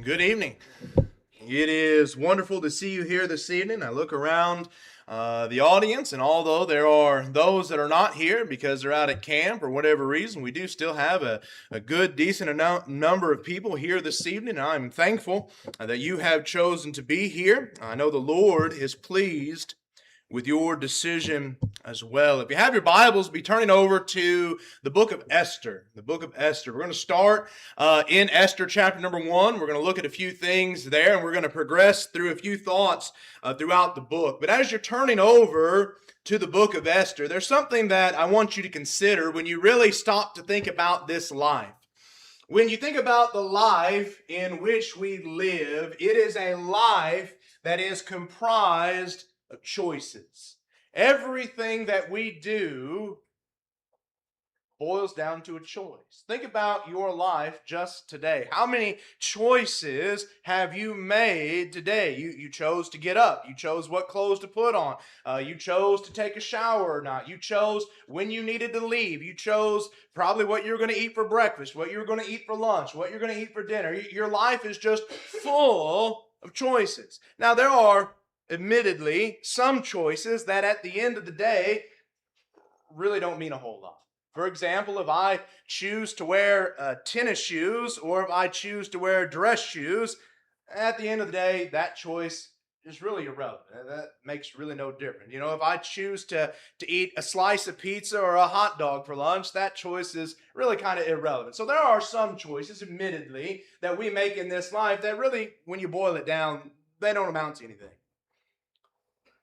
Good evening. It is wonderful to see you here this evening. I look around the audience, and although there are those that are not here because they're out at camp or whatever reason, we do still have a good, decent number of people here this evening. I'm thankful that you have chosen to be here. I know the Lord is pleased with your decision as well. If you have your Bibles, be turning over to the book of Esther. The book of Esther. We're going to start in Esther chapter number 1. We're going to look at a few things there, and we're going to progress through a few thoughts throughout the book. But as you're turning over to the book of Esther, there's something that I want you to consider when you really stop to think about this life. When you think about the life in which we live, it is a life that is comprised of choices. Everything that we do boils down to a choice. Think about your life just today. How many choices have you made today? You chose to get up. You chose what clothes to put on. You chose to take a shower or not. You chose when you needed to leave. You chose probably what you're going to eat for breakfast, what you're going to eat for lunch, what you're going to eat for dinner. Your life is just full of choices. Now, there are admittedly some choices that at the end of the day really don't mean a whole lot. For example, if I choose to wear tennis shoes or if I choose to wear dress shoes, at the end of the day, that choice is really irrelevant. That makes really no difference. You know, if I choose to eat a slice of pizza or a hot dog for lunch, that choice is really kind of irrelevant. So there are some choices, admittedly, that we make in this life that really, when you boil it down, they don't amount to anything.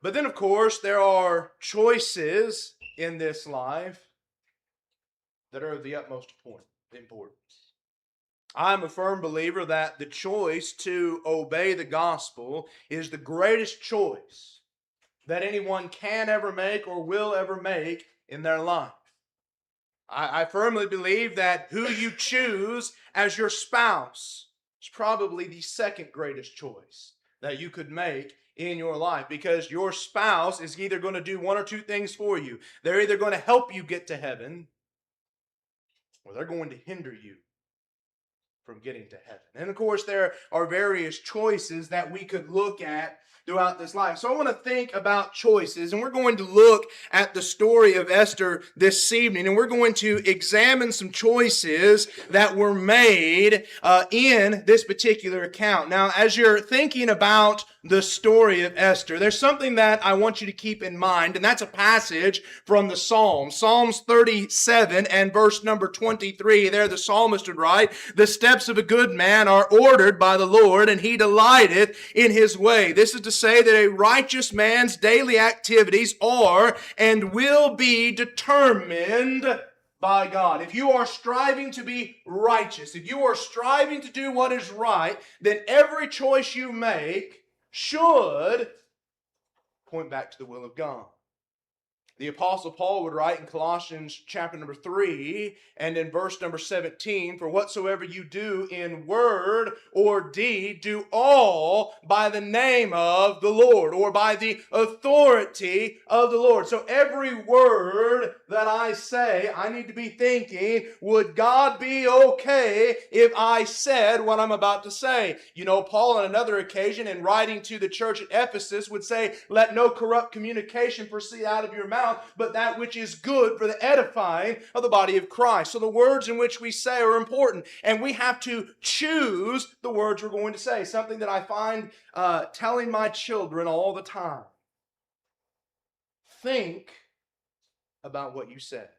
But then, of course, there are choices in this life that are of the utmost importance. I'm a firm believer that the choice to obey the gospel is the greatest choice that anyone can ever make or will ever make in their life. I firmly believe that who you choose as your spouse is probably the second greatest choice that you could make in your life, because your spouse is either going to do one or two things for you. They're either going to help you get to heaven, or they're going to hinder you from getting to heaven. And of course, there are various choices that we could look at throughout this life. So I want to think about choices, and we're going to look at the story of Esther this evening, and we're going to examine some choices that were made in this particular account. Now, as you're thinking about the story of Esther, there's something that I want you to keep in mind, and that's a passage from the Psalms. Psalms 37 and verse number 23. There the psalmist would write, "The steps of a good man are ordered by the Lord, and he delighteth in his way." This is to say that a righteous man's daily activities are and will be determined by God. If you are striving to be righteous, if you are striving to do what is right, then every choice you make should point back to the will of God. The Apostle Paul would write in Colossians chapter number 3 and in verse number 17, "For whatsoever you do in word or deed, do all by the name of the Lord," or by the authority of the Lord. So every word that I say, I need to be thinking, would God be okay if I said what I'm about to say? You know, Paul on another occasion in writing to the church at Ephesus would say, "Let no corrupt communication proceed out of your mouth, but that which is good for the edifying of the body of Christ." So the words in which we say are important, and we have to choose the words we're going to say. Something that I find telling my children all the time. Think about what you said.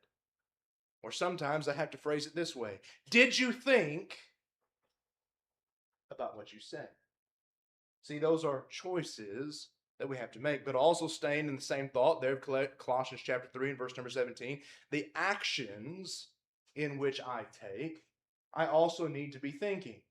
Or sometimes I have to phrase it this way: did you think about what you said? See, those are choices that we have to make. But also staying in the same thought there, Colossians chapter 3 and verse number 17, the actions in which I take, I also need to be thinking.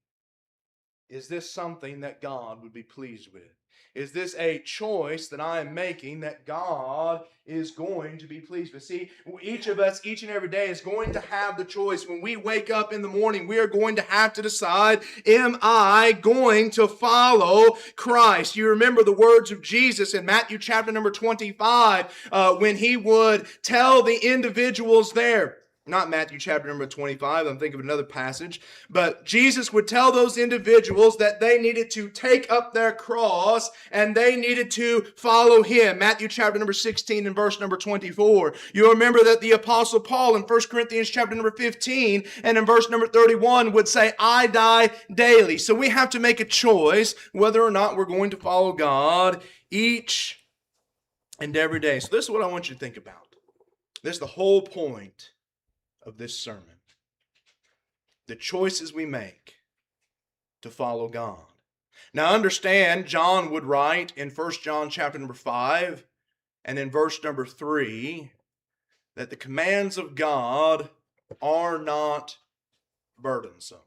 Is this something that God would be pleased with? Is this a choice that I am making that God is going to be pleased with? See, each of us, each and every day, is going to have the choice. When we wake up in the morning, we are going to have to decide, am I going to follow Christ? You remember the words of Jesus in Matthew chapter number 25, when he would tell the individuals there, Not Matthew chapter number 25, I'm thinking of another passage, but Jesus would tell those individuals that they needed to take up their cross and they needed to follow him. Matthew chapter number 16 and verse number 24. You'll remember that the apostle Paul in 1 Corinthians chapter number 15 and in verse number 31 would say, I die daily. So we have to make a choice whether or not we're going to follow God each and every day. So this is what I want you to think about. This is the whole point of this sermon. The choices we make to follow God. Now understand, John would write in 1 John chapter number 5 and in verse number 3 that the commands of God are not burdensome.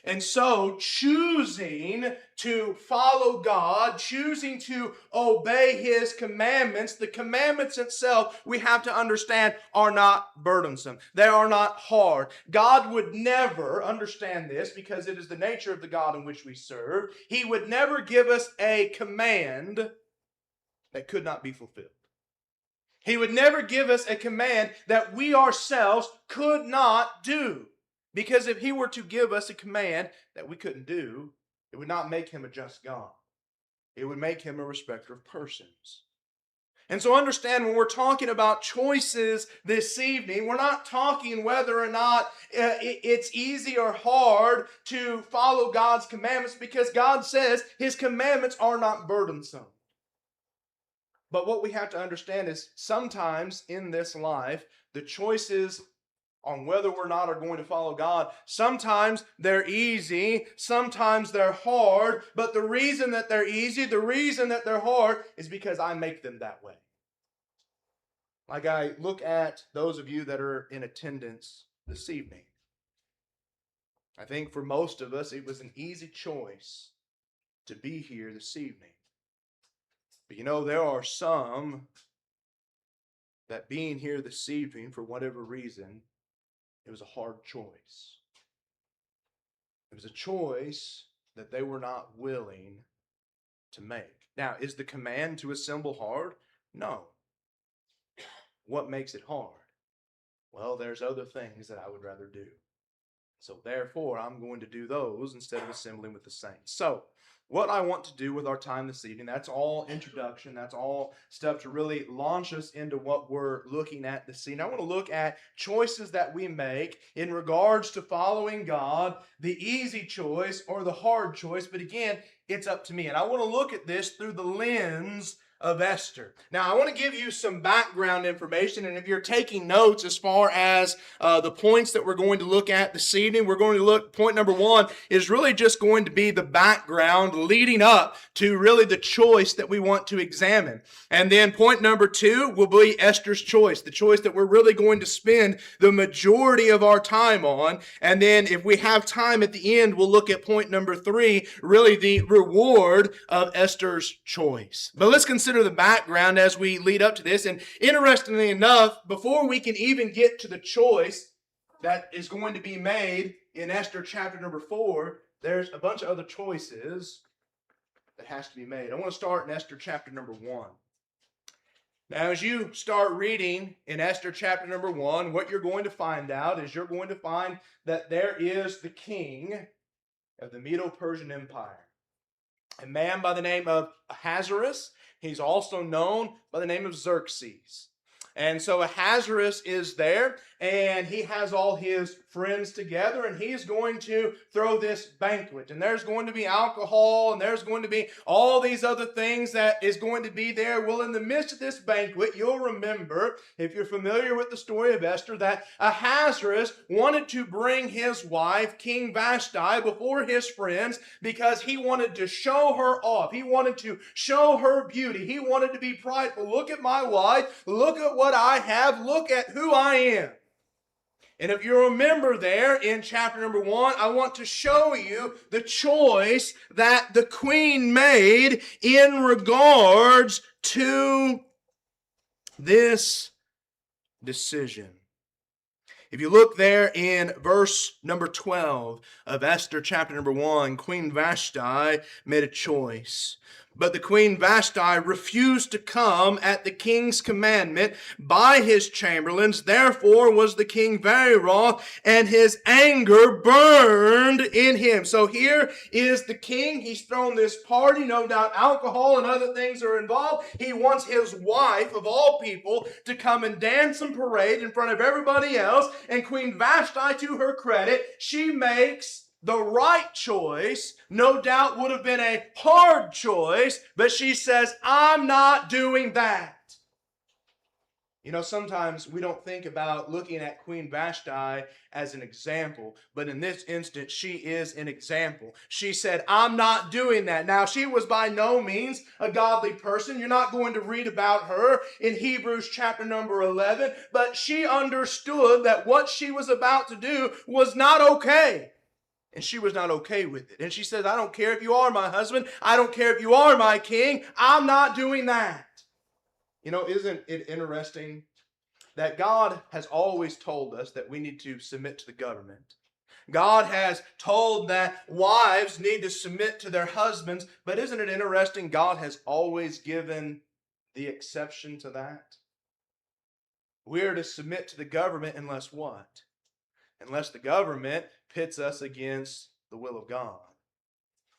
And so, choosing to follow God, choosing to obey his commandments, the commandments itself, we have to understand, are not burdensome. They are not hard. God would never, understand this, because it is the nature of the God in which we serve, he would never give us a command that could not be fulfilled. He would never give us a command that we ourselves could not do. Because if he were to give us a command that we couldn't do, it would not make him a just God. It would make him a respecter of persons. And so understand, when we're talking about choices this evening, we're not talking whether or not it's easy or hard to follow God's commandments, because God says his commandments are not burdensome. But what we have to understand is sometimes in this life, the choices on whether or not are going to follow God, sometimes they're easy, sometimes they're hard, but the reason that they're easy, the reason that they're hard is because I make them that way. Like I look at those of you that are in attendance this evening. I think for most of us, it was an easy choice to be here this evening. But you know, there are some that being here this evening, for whatever reason, it was a hard choice. It was a choice that they were not willing to make. Now, is the command to assemble hard? No. What makes it hard? Well, there's other things that I would rather do. So therefore, I'm going to do those instead of assembling with the saints. So, what I want to do with our time this evening, that's all introduction, that's all stuff to really launch us into what we're looking at this evening. I want to look at choices that we make in regards to following God, the easy choice or the hard choice. But again, it's up to me. And I want to look at this through the lens of Esther. Now, I want to give you some background information, and if you're taking notes as far as the points that we're going to look at this evening, we're going to look, point number one is really just going to be the background leading up to really the choice that we want to examine. And then point number two will be Esther's choice, the choice that we're really going to spend the majority of our time on. And then if we have time at the end, we'll look at point number three, really the reward of Esther's choice. But let's consider the background as we lead up to this. And interestingly enough, before we can even get to the choice that is going to be made in Esther chapter number 4, there's a bunch of other choices that has to be made. I want to start in Esther chapter number 1. Now, as you start reading in Esther chapter number 1, what you're going to find out is you're going to find that there is the king of the Medo-Persian Empire, a man by the name of Ahasuerus. He's also known by the name of Xerxes. And so Ahasuerus is there, and he has all his friends together, and he's going to throw this banquet. And there's going to be alcohol, and there's going to be all these other things that is going to be there. Well, in the midst of this banquet, you'll remember, if you're familiar with the story of Esther, that Ahasuerus wanted to bring his wife, King Vashti, before his friends because he wanted to show her off. He wanted to show her beauty. He wanted to be prideful. Look at my wife. Look at what I have. Look at who I am. And if you remember there in chapter number 1, I want to show you the choice that the queen made in regards to this decision. If you look there in verse number 12 of Esther chapter number 1, Queen Vashti made a choice. But the queen Vashti refused to come at the king's commandment by his chamberlains. Therefore was the king very wroth, and his anger burned in him. So here is the king. He's thrown this party. No doubt alcohol and other things are involved. He wants his wife, of all people, to come and dance and parade in front of everybody else. And Queen Vashti, to her credit, she makes the right choice. No doubt would have been a hard choice, but she says, I'm not doing that. You know, sometimes we don't think about looking at Queen Vashti as an example, but in this instance, she is an example. She said, I'm not doing that. Now, she was by no means a godly person. You're not going to read about her in Hebrews chapter number 11, but she understood that what she was about to do was not okay. And she was not okay with it. And she says, I don't care if you are my husband. I don't care if you are my king. I'm not doing that. You know, isn't it interesting that God has always told us that we need to submit to the government? God has told that wives need to submit to their husbands. But isn't it interesting, God has always given the exception to that? We're to submit to the government unless what? Unless the government pits us against the will of God.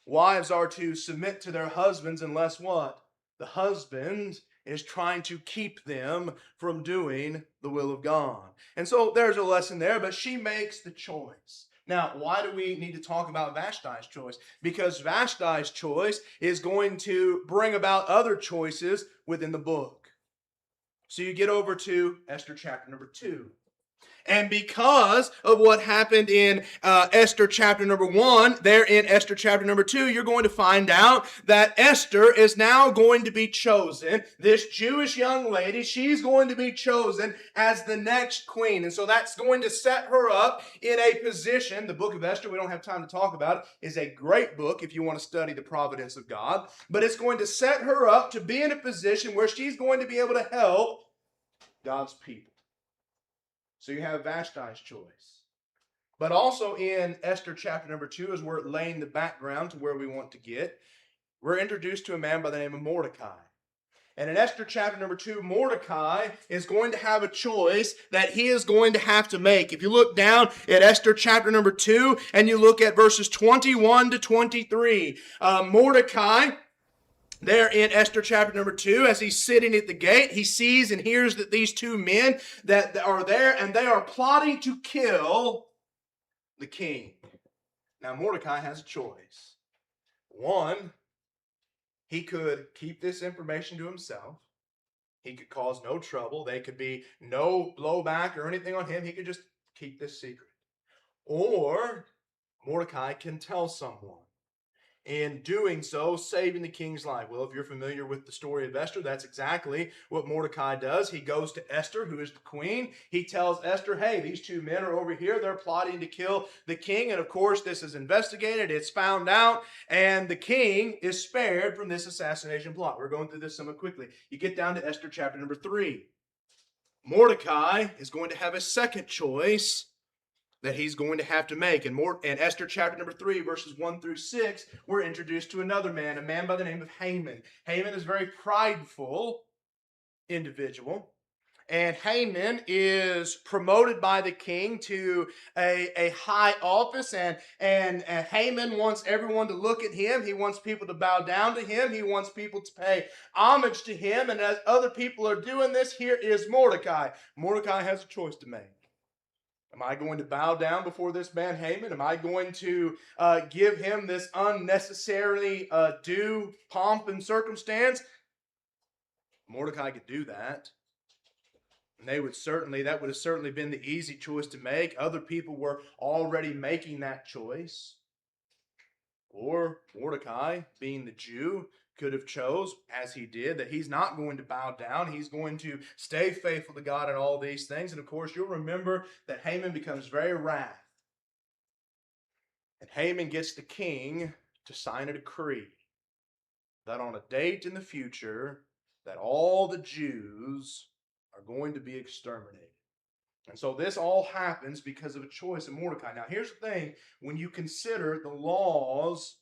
Wives are to submit to their husbands unless what? The husband is trying to keep them from doing the will of God. And so there's a lesson there, but she makes the choice. Now, why do we need to talk about Vashti's choice? Because Vashti's choice is going to bring about other choices within the book. So you get over to Esther chapter number 2. And because of what happened in Esther chapter number 1, there in Esther chapter number 2, you're going to find out that Esther is now going to be chosen. This Jewish young lady, she's going to be chosen as the next queen. And so that's going to set her up in a position. The book of Esther, we don't have time to talk about it, is a great book if you want to study the providence of God. But it's going to set her up to be in a position where she's going to be able to help God's people. So you have Vashti's choice. But also in Esther chapter number 2, as we're laying the background to where we want to get, we're introduced to a man by the name of Mordecai. And in Esther chapter number 2, Mordecai is going to have a choice that he is going to have to make. If you look down at Esther chapter number 2 and you look at verses 21 to 23, Mordecai, there in Esther chapter number 2, as he's sitting at the gate, he sees and hears that these two men that are there, and they are plotting to kill the king. Now, Mordecai has a choice. One, he could keep this information to himself. He could cause no trouble. There could be no blowback or anything on him. He could just keep this secret. Or Mordecai can tell someone. In doing so, saving the king's life. Well, if you're familiar with the story of Esther, that's exactly what Mordecai does. He goes to Esther, who is the queen. He tells Esther, hey, these two men are over here. They're plotting to kill the king. And of course, this is investigated. It's found out. And the king is spared from this assassination plot. We're going through this somewhat quickly. You get down to Esther chapter number 3. Mordecai is going to have a second choice that he's going to have to make. In Esther chapter number 3, verses 1 through 6, we're introduced to another man, a man by the name of Haman. Haman is a very prideful individual. And Haman is promoted by the king to a high office. And Haman wants everyone to look at him. He wants people to bow down to him. He wants people to pay homage to him. And as other people are doing this, here is Mordecai. Mordecai has a choice to make. Am I going to bow down before this man Haman? Am I going to give him this unnecessarily due pomp and circumstance? Mordecai could do that. And that would have certainly been the easy choice to make. Other people were already making that choice. Or Mordecai, being the Jew, could have chose, as he did, that he's not going to bow down. He's going to stay faithful to God in all these things. And of course, you'll remember that Haman becomes very wrath. And Haman gets the king to sign a decree that on a date in the future, that all the Jews are going to be exterminated. And so this all happens because of a choice of Mordecai. Now here's the thing, when you consider the laws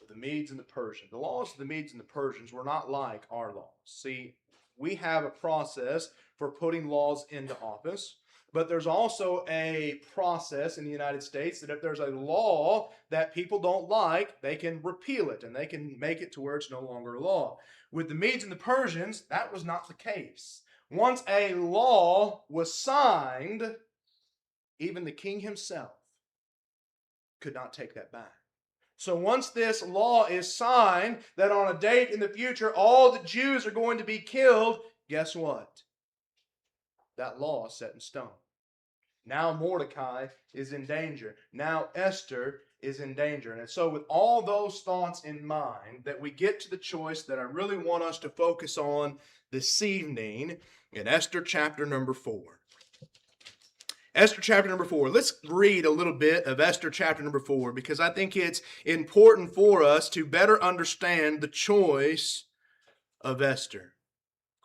of the Medes and the Persians. The laws of the Medes and the Persians were not like our laws. See, we have a process for putting laws into office, but there's also a process in the United States that if there's a law that people don't like, they can repeal it and they can make it to where it's no longer a law. With the Medes and the Persians, that was not the case. Once a law was signed, even the king himself could not take that back. So once this law is signed that on a date in the future all the Jews are going to be killed, guess what? That law is set in stone. Now Mordecai is in danger. Now Esther is in danger. And so with all those thoughts in mind, that we get to the choice that I really want us to focus on this evening in Esther chapter number 4. Esther chapter number 4. Let's read a little bit of Esther chapter number 4 because I think it's important for us to better understand the choice of Esther.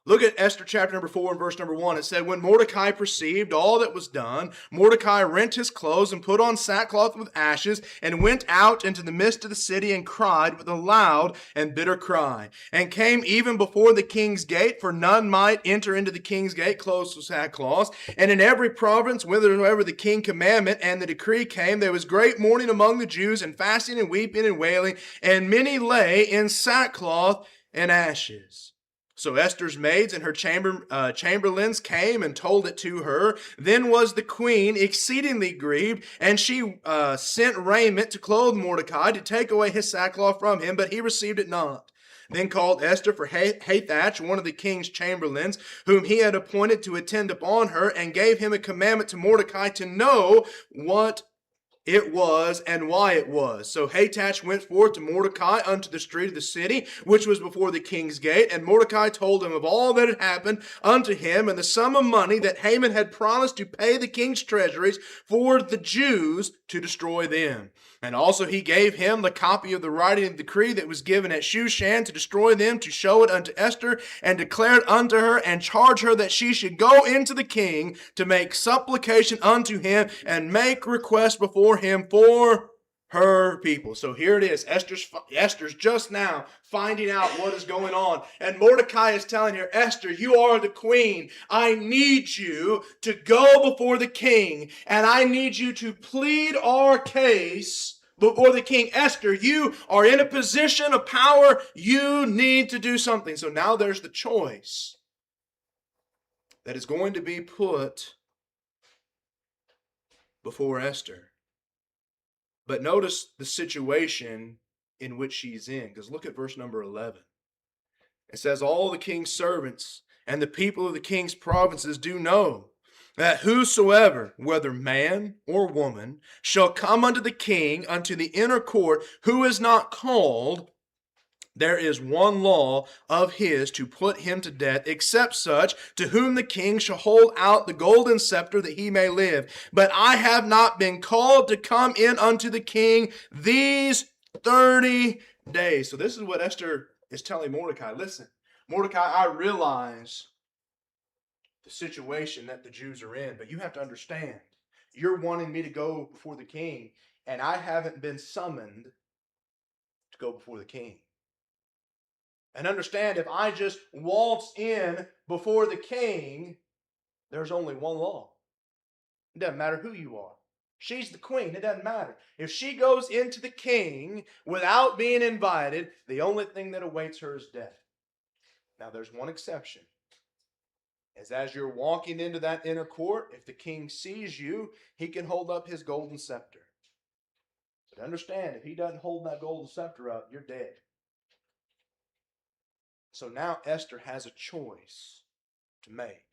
Look at Esther chapter number 4 and verse number 1. It said, when Mordecai perceived all that was done, Mordecai rent his clothes and put on sackcloth with ashes and went out into the midst of the city and cried with a loud and bitter cry, and came even before the king's gate, for none might enter into the king's gate clothed with sackcloth. And in every province, whithersoever the king commandment and the decree came, there was great mourning among the Jews, and fasting and weeping and wailing, and many lay in sackcloth and ashes. So Esther's maids and her chamberlains came and told it to her. Then was the queen exceedingly grieved, and she sent raiment to clothe Mordecai, to take away his sackcloth from him, but he received it not. Then called Esther for Hathach, one of the king's chamberlains, whom he had appointed to attend upon her, and gave him a commandment to Mordecai to know what it was and why it was. So Hathach went forth to Mordecai unto the street of the city, which was before the king's gate. And Mordecai told him of all that had happened unto him, and the sum of money that Haman had promised to pay the king's treasuries for the Jews to destroy them. And also he gave him the copy of the writing of the decree that was given at Shushan to destroy them, to show it unto Esther, and declare it unto her, and charge her that she should go into the king to make supplication unto him, and make request before him for her people. So here it is. Esther's just now finding out what is going on. And Mordecai is telling her, Esther, you are the queen. I need you to go before the king, and I need you to plead our case before the king. Esther, you are in a position of power. You need to do something. So now there's the choice that is going to be put before Esther. But notice the situation in which she's in, because look at verse number 11. It says, all the king's servants and the people of the king's provinces do know that whosoever, whether man or woman, shall come unto the king, unto the inner court, who is not called, there is one law of his to put him to death, except such to whom the king shall hold out the golden scepter that he may live. But I have not been called to come in unto the king these 30 days. So this is what Esther is telling Mordecai. Listen, Mordecai, I realize the situation that the Jews are in, but you have to understand, you're wanting me to go before the king, and I haven't been summoned to go before the king. And understand, if I just waltz in before the king, there's only one law. It doesn't matter who you are. She's the queen. It doesn't matter. If she goes into the king without being invited, the only thing that awaits her is death. Now, there's one exception. As you're walking into that inner court, if the king sees you, he can hold up his golden scepter. But understand, if he doesn't hold that golden scepter up, you're dead. So now Esther has a choice to make.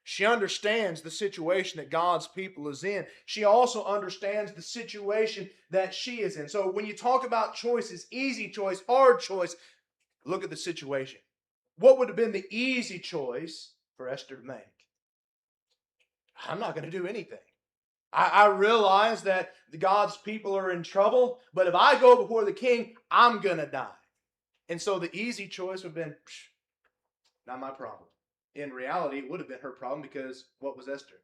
She understands the situation that God's people is in. She also understands the situation that she is in. So when you talk about choices, easy choice, hard choice, look at the situation. What would have been the easy choice for Esther to make? I'm not going to do anything. I realize that God's people are in trouble, but if I go before the king, I'm going to die. And so the easy choice would have been, not my problem. In reality, it would have been her problem because what was Esther?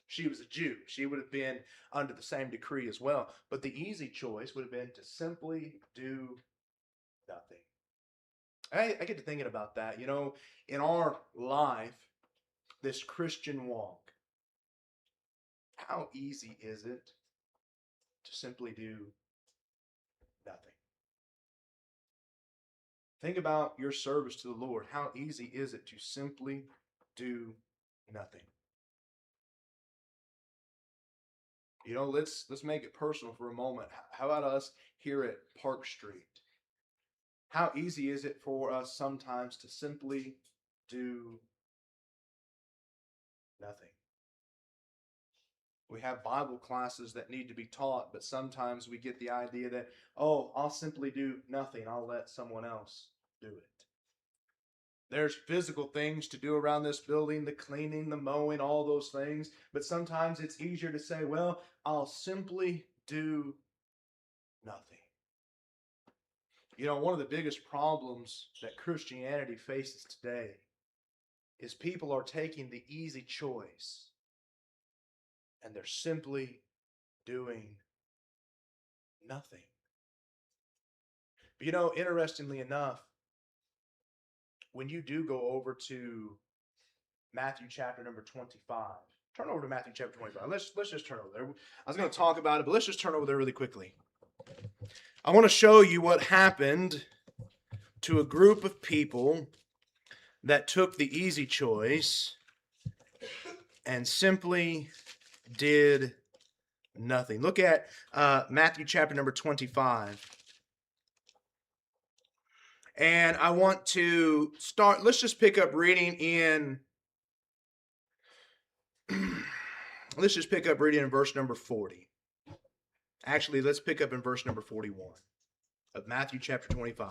She was a Jew. She would have been under the same decree as well. But the easy choice would have been to simply do nothing. I get to thinking about that. In our life, this Christian walk, how easy is it to simply do nothing? Think about your service to the Lord. How easy is it to simply do nothing? Let's make it personal for a moment. How about us here at Park Street? How easy is it for us sometimes to simply do nothing? We have Bible classes that need to be taught, but sometimes we get the idea that, oh, I'll simply do nothing. I'll let someone else do it. There's physical things to do around this building, the cleaning, the mowing, all those things. But sometimes it's easier to say, well, I'll simply do nothing. One of the biggest problems that Christianity faces today is people are taking the easy choice and they're simply doing nothing. But interestingly enough, when you do go over to Matthew chapter number 25, turn over to Matthew chapter 25. Let's just turn over there. I was going to talk about it, but let's just turn over there really quickly. I want to show you what happened to a group of people that took the easy choice and simply did nothing. Look at Matthew chapter number 25. And I want to start, let's just pick up reading in, let's just pick up reading in verse number 40. Actually, let's pick up in verse number 41 of Matthew chapter 25.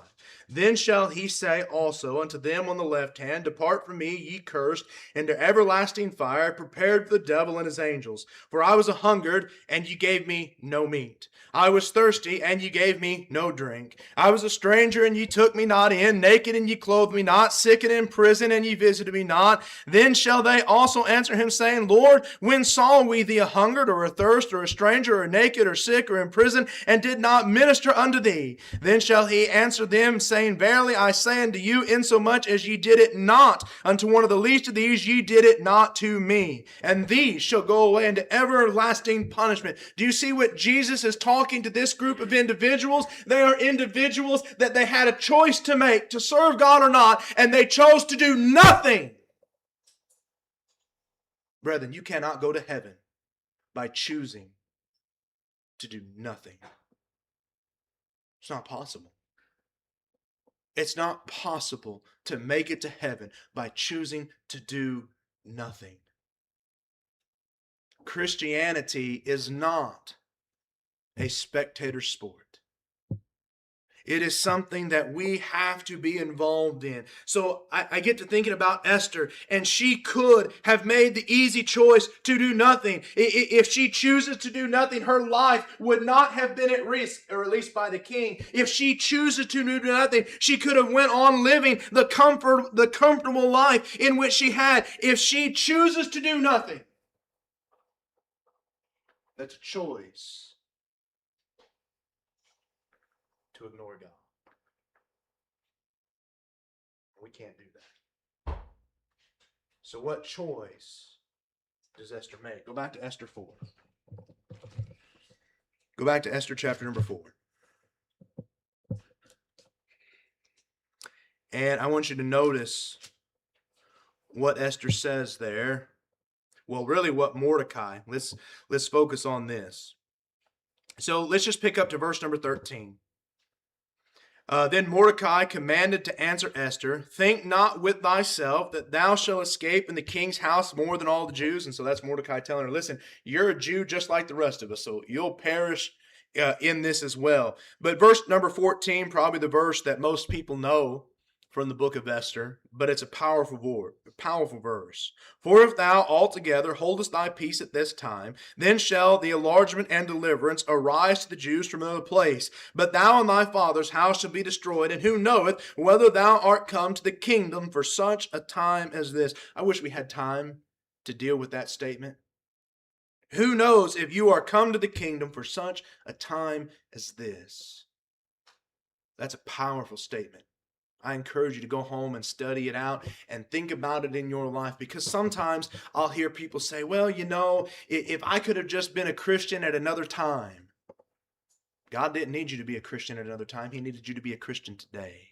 Then shall he say also unto them on the left hand, Depart from me, ye cursed, into everlasting fire, prepared for the devil and his angels. For I was a hungered, and ye gave me no meat. I was thirsty, and ye gave me no drink. I was a stranger, and ye took me not in. Naked, and ye clothed me not. Sick and in prison, and ye visited me not. Then shall they also answer him, saying, Lord, when saw we thee a hungered, or athirst, or a stranger, or naked, or sick, or in prison, and did not minister unto thee? Then shall he answer them, saying, Verily I say unto you, insomuch as ye did it not unto one of the least of these, ye did it not to me. And these shall go away into everlasting punishment. Do you see what Jesus is talking to this group of individuals? They are individuals that they had a choice to make, to serve God or not, and they chose to do nothing. Brethren, you cannot go to heaven by choosing to do nothing. It's not possible. It's not possible to make it to heaven by choosing to do nothing. Christianity is not a spectator sport. It is something that we have to be involved in. So I get to thinking about Esther, and she could have made the easy choice to do nothing. If she chooses to do nothing, her life would not have been at risk, or at least by the king. If she chooses to do nothing, she could have went on living the comfortable life in which she had. If she chooses to do nothing, that's a choice to ignore God. We can't do that. So what choice does Esther make? Go back to Esther 4. Go back to Esther chapter number 4. And I want you to notice what Esther says there. Well, really what Mordecai. Let's focus on this. So let's just pick up to verse number 13. Then Mordecai commanded to answer Esther, Think not with thyself that thou shalt escape in the king's house more than all the Jews. And so that's Mordecai telling her, listen, you're a Jew just like the rest of us, so you'll perish in this as well. But verse number 14, probably the verse that most people know from the book of Esther, but it's a powerful verse. For if thou altogether holdest thy peace at this time, then shall the enlargement and deliverance arise to the Jews from another place. But thou and thy father's house shall be destroyed, and who knoweth whether thou art come to the kingdom for such a time as this? I wish we had time to deal with that statement. Who knows if you are come to the kingdom for such a time as this? That's a powerful statement. I encourage you to go home and study it out and think about it in your life, because sometimes I'll hear people say, well, if I could have just been a Christian at another time. God didn't need you to be a Christian at another time. He needed you to be a Christian today.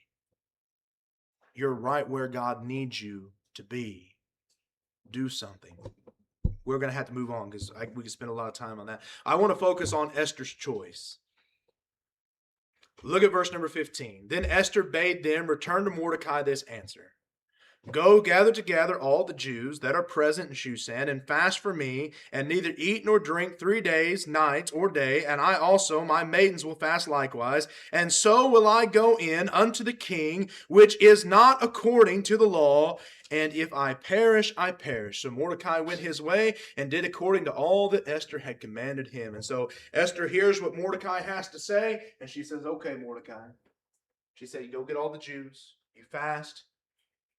You're right where God needs you to be. Do something. We're going to have to move on because we can spend a lot of time on that. I want to focus on Esther's choice. Look at verse number 15. Then Esther bade them return to Mordecai this answer. Go gather together all the Jews that are present in Shushan, and fast for me, and neither eat nor drink 3 days, night or day, and I also, my maidens, will fast likewise, and so will I go in unto the king, which is not according to the law, and if I perish, I perish. So Mordecai went his way and did according to all that Esther had commanded him. And so Esther hears what Mordecai has to say, and she says, okay, Mordecai. She said, you go get all the Jews, you fast,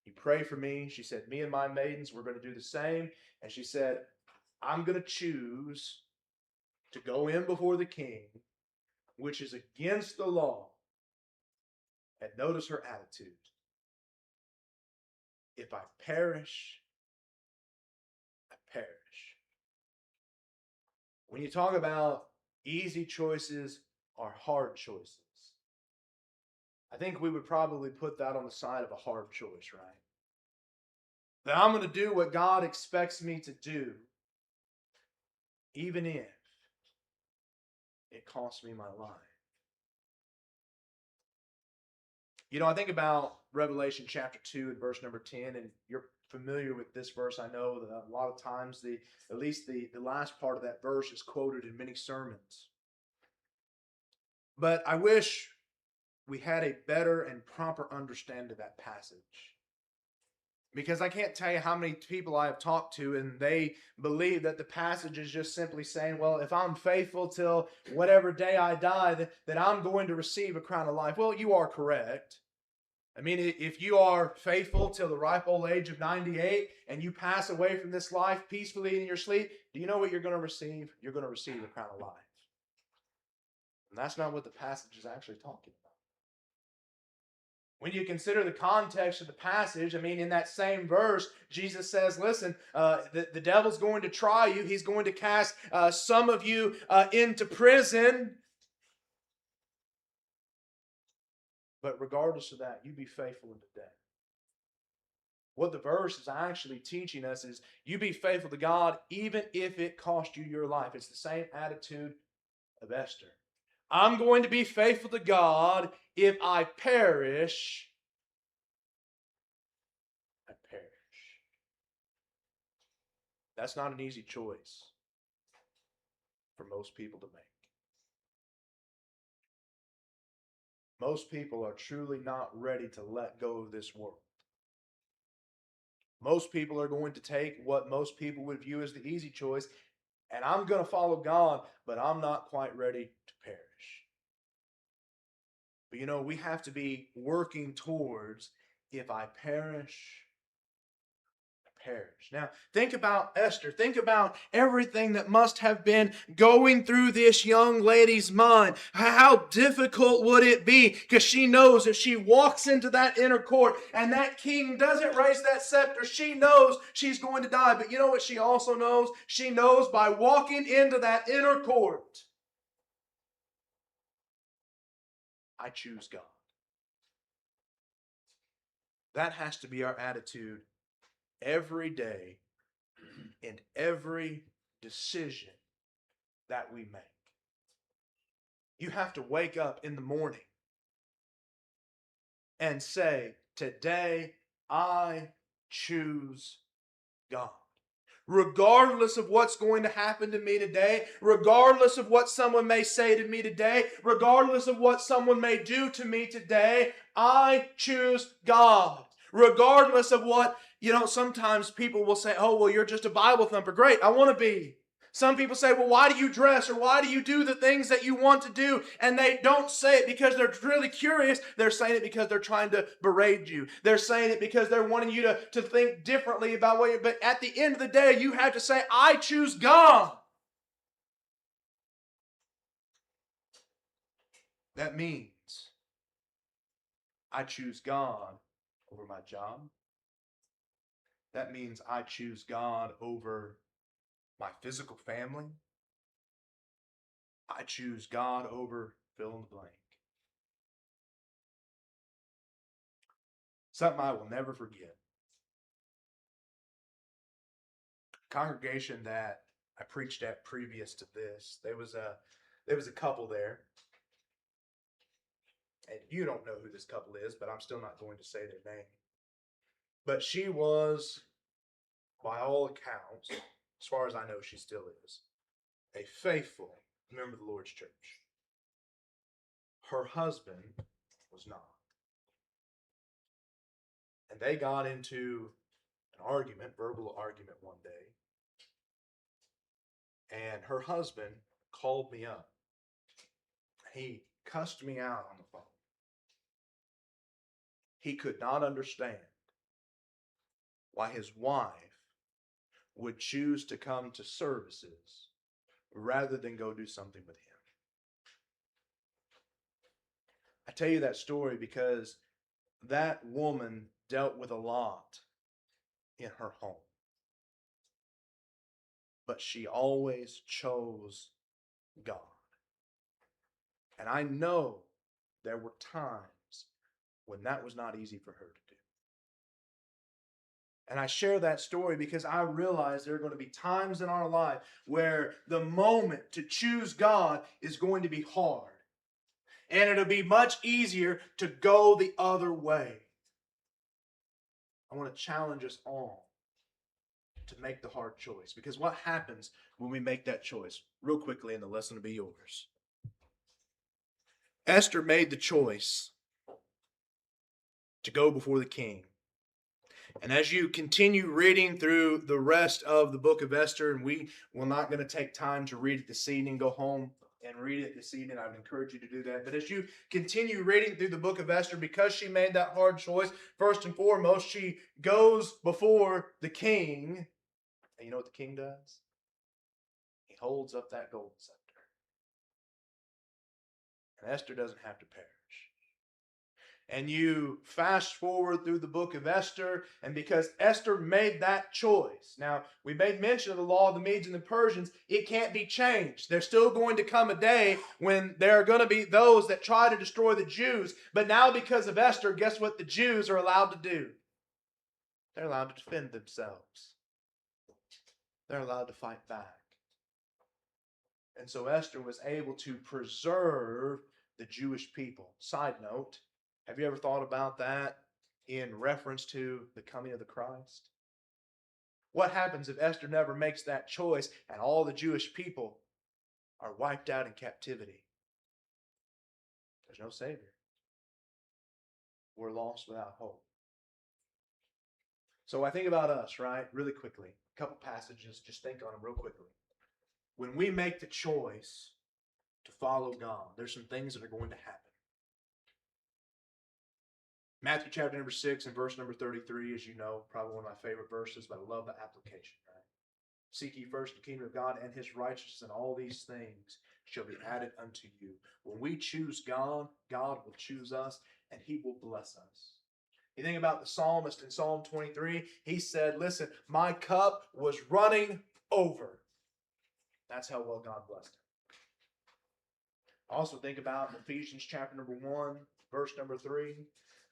you pray for me. She said, me and my maidens, we're going to do the same. And she said, I'm going to choose to go in before the king, which is against the law. And notice her attitude. If I perish, I perish. When you talk about easy choices or hard choices, I think we would probably put that on the side of a hard choice, right? That I'm going to do what God expects me to do, even if it costs me my life. I think about Revelation chapter 2 and verse number 10, and you're familiar with this verse. I know that a lot of times, at least the last part of that verse is quoted in many sermons. But I wish we had a better and proper understanding of that passage. Because I can't tell you how many people I have talked to, and they believe that the passage is just simply saying, well, if I'm faithful till whatever day I die, that I'm going to receive a crown of life. Well, you are correct. I mean, if you are faithful till the ripe old age of 98 and you pass away from this life peacefully in your sleep, do you know what you're going to receive? You're going to receive the crown of life. And that's not what the passage is actually talking about. When you consider the context of the passage, I mean, in that same verse, Jesus says, listen, the devil's going to try you. He's going to cast some of you into prison. But regardless of that, you be faithful unto death. What the verse is actually teaching us is you be faithful to God even if it cost you your life. It's the same attitude of Esther. I'm going to be faithful to God. If I perish, I perish. That's not an easy choice for most people to make. Most people are truly not ready to let go of this world. Most people are going to take what most people would view as the easy choice, and I'm going to follow God, but I'm not quite ready to perish. But we have to be working towards, if I perish, perish. Now, think about Esther. Think about everything that must have been going through this young lady's mind. How difficult would it be? Because she knows if she walks into that inner court and that king doesn't raise that scepter, she knows she's going to die. But you know what she also knows? She knows by walking into that inner court, I choose God. That has to be our attitude every day in every decision that we make. You have to wake up in the morning and say, today I choose God. Regardless of what's going to happen to me today, regardless of what someone may say to me today, regardless of what someone may do to me today, I choose God. Regardless of what, sometimes people will say, oh, well, you're just a Bible thumper. Great, I want to be. Some people say, well, why do you dress or why do you do the things that you want to do? And they don't say it because they're really curious. They're saying it because they're trying to berate you. They're saying it because they're wanting you to think differently about what you... But at the end of the day, you have to say, I choose God. That means I choose God over my job. That means I choose God over my physical family. I choose God over fill in the blank. Something I will never forget. Congregation that I preached at previous to this, there was a couple there. And you don't know who this couple is, but I'm still not going to say their name. But she was, by all accounts, as far as I know, she still is, a faithful member of the Lord's church. Her husband was not. And they got into an argument, verbal argument one day. And her husband called me up. He cussed me out on the phone. He could not understand why his wife would choose to come to services rather than go do something with him. I tell you that story because that woman dealt with a lot in her home. But she always chose God. And I know there were times when that was not easy for her to do. And I share that story because I realize there are going to be times in our life where the moment to choose God is going to be hard. And it'll be much easier to go the other way. I want to challenge us all to make the hard choice. Because what happens when we make that choice? Real quickly, and the lesson will be yours. Esther made the choice to go before the king. And as you continue reading through the rest of the book of Esther, and we will not going to take time to read it this evening, go home and read it this evening. I would encourage you to do that. But as you continue reading through the book of Esther, because she made that hard choice, first and foremost, she goes before the king. And you know what the king does? He holds up that golden scepter. And Esther doesn't have to perish. And you fast forward through the book of Esther, and because Esther made that choice. Now, we made mention of the law of the Medes and the Persians. It can't be changed. There's still going to come a day when there are going to be those that try to destroy the Jews. But now because of Esther, guess what the Jews are allowed to do? They're allowed to defend themselves. They're allowed to fight back. And so Esther was able to preserve the Jewish people. Side note, have you ever thought about that in reference to the coming of the Christ? What happens if Esther never makes that choice and all the Jewish people are wiped out in captivity? There's no Savior. We're lost without hope. So I think about us, right? Really quickly. A couple passages, just think on them real quickly. When we make the choice to follow God, there's some things that are going to happen. Matthew chapter number 6 and verse number 33, as you know, probably one of my favorite verses, but I love the application, right? Seek ye first the kingdom of God and his righteousness, and all these things shall be added unto you. When we choose God, God will choose us, and he will bless us. You think about the psalmist in Psalm 23, he said, listen, my cup was running over. That's how well God blessed him. Also think about Ephesians chapter number 1, verse number 3,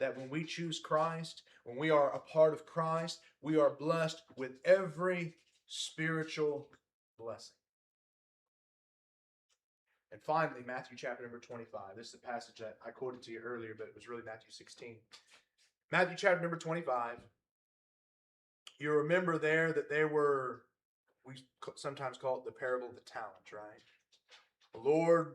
that when we choose Christ, when we are a part of Christ, we are blessed with every spiritual blessing. And finally, Matthew chapter number 25. This is a passage that I quoted to you earlier, but it was really Matthew 16. Matthew chapter number 25. You remember there that there were, we sometimes call it the parable of the talents, right? The Lord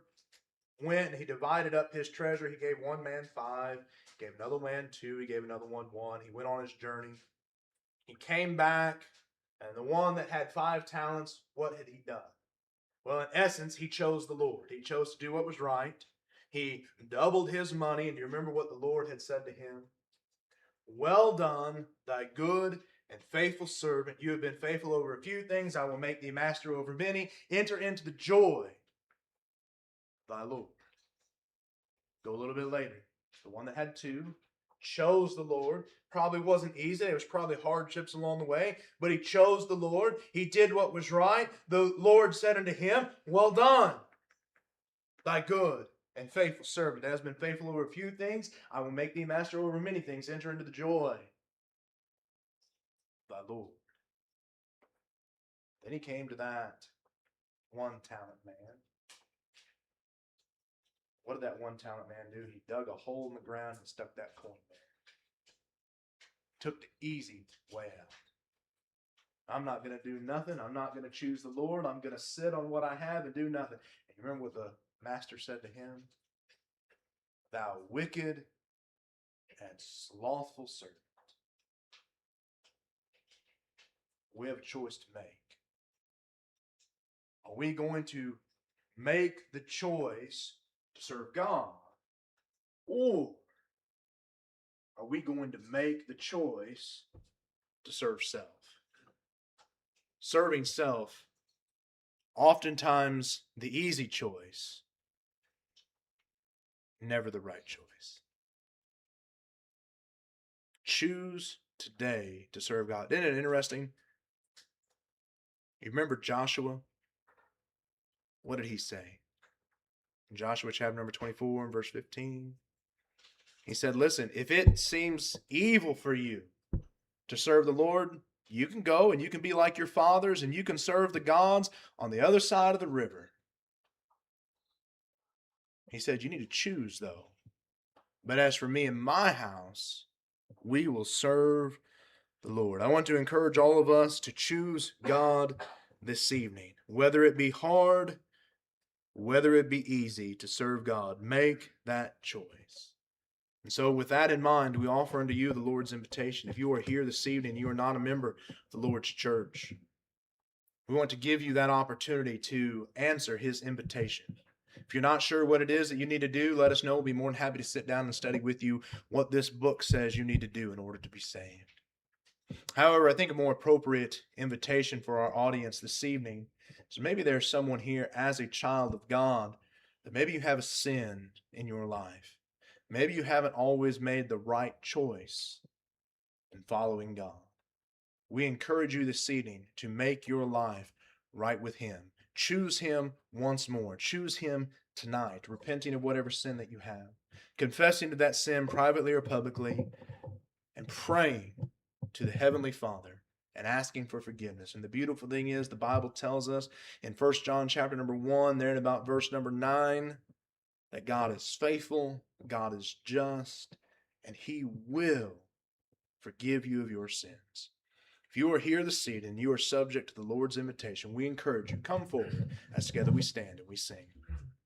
went and he divided up his treasure. He gave one man 5, gave another man 2, he gave another one 1. He went on his journey. He came back, and the one that had 5 talents, what had he done? Well, in essence, he chose the Lord. He chose to do what was right. He doubled his money, and do you remember what the Lord had said to him? Well done, thy good and faithful servant. You have been faithful over a few things. I will make thee master over many. Enter into the joy of thy Lord. Go a little bit later. The one that had 2, chose the Lord. Probably wasn't easy. There was probably hardships along the way, but he chose the Lord. He did what was right. The Lord said unto him, "Well done, thy good and faithful servant. That has been faithful over a few things. I will make thee master over many things. Enter into the joy of thy Lord." Then he came to that one-talent man. What did that one-talent man do? He dug a hole in the ground and stuck that coin there. Took the easy way out. I'm not going to do nothing. I'm not going to choose the Lord. I'm going to sit on what I have and do nothing. And you remember what the master said to him? "Thou wicked and slothful servant." We have a choice to make. Are we going to make the choice to serve God? Or are we going to make the choice to serve self? Serving self, oftentimes the easy choice, never the right choice. Choose today to serve God. Isn't it interesting? You remember Joshua? What did he say? In Joshua chapter number 24 and verse 15. He said, "Listen, if it seems evil for you to serve the Lord, you can go and you can be like your fathers and you can serve the gods on the other side of the river." He said, "You need to choose, though. But as for me and my house, we will serve the Lord." I want to encourage all of us to choose God this evening. Whether it be hard, whether it be easy to serve God, make that choice. And so with that in mind, we offer unto you the Lord's invitation. If you are here this evening and you are not a member of the Lord's church, we want to give you that opportunity to answer his invitation. If you're not sure what it is that you need to do, let us know. We'll be more than happy to sit down and study with you what this book says you need to do in order to be saved. However, I think a more appropriate invitation for our audience this evening is maybe there's someone here as a child of God that maybe you have a sin in your life. Maybe you haven't always made the right choice in following God. We encourage you this evening to make your life right with him. Choose him once more. Choose him tonight, repenting of whatever sin that you have, confessing to that sin privately or publicly, and praying to the Heavenly Father and asking for forgiveness. And the beautiful thing is, the Bible tells us in 1 John chapter number 1, there in about verse number 9, that God is faithful, God is just, and he will forgive you of your sins. If you are here this evening and you are subject to the Lord's invitation, we encourage you, come forward as together we stand and we sing.